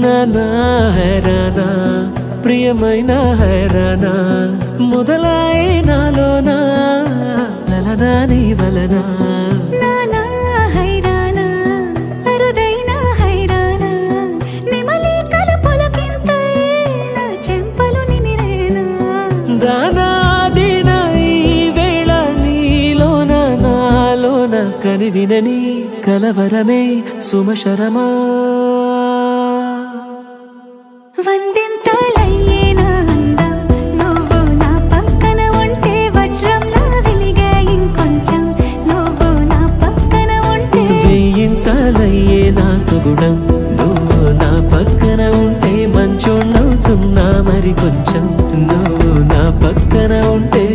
నానా హైరానా ప్రియమైన హైరానా మొదలాయి నాలోనా లలనా నీ వలనా నానా హైరానా అరుదైన హైరానా నెమలి కలుపులకింతై నా చెంపలు నిమిరేనా దానాదిన ఈ వేళ నీలోన నాలోన కనివినని కలవరమే సుమశరమా వందింతలయ్యేనా అందం నువ్వు నా పక్కన ఉంటే వజ్రంలా వెలిగే ఇంకొంచెం నువ్వు నా పక్కన ఉంటే వెయ్యింతలయ్యేనా సుగుణం నువ్వు నా పక్కన ఉంటే మంచోణ్ణవుతున్నా మరి కొంచెం నువ్వు నా పక్కన ఉంటే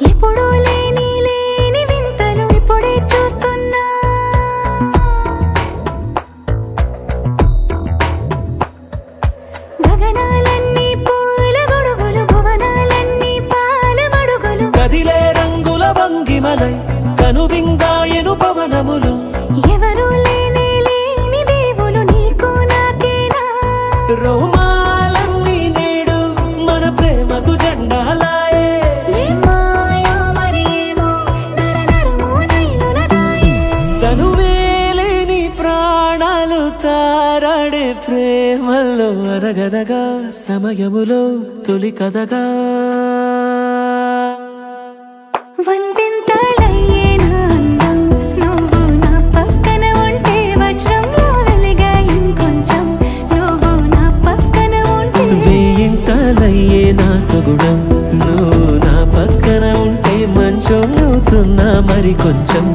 ఎప్పుడూ లేని వింతలు ఇప్పుడే చూస్తున్నా గగనాలన్నీ పూల గొడుగులు భువనాలన్నీ పాల మడుగులు కదిలే రంగుల భంగిమలై కనువిందాయను పవనములు ఎవరూ లేని దేవులు నీకు నాకేనా రోమాలన్నీ నేడు మన ప్రేమకు జెండాలాయే తనువేలేని ప్రాణాలు తారాడే ప్రేమల్లో అరగదగా సమయములో తొలి కథగా వందింతలయ్యేనా అందం నువ్వు నా పక్కన ఉంటే వజ్రంలా వెలిగే ఇంకొంచెం నువ్వు నా పక్కన ఉంటే వెయ్యింతలయ్యేనా సుగుణం నువ్వు నా పక్కన ఉంటే మంచోణ్ణవుతున్నా మరి కొంచెం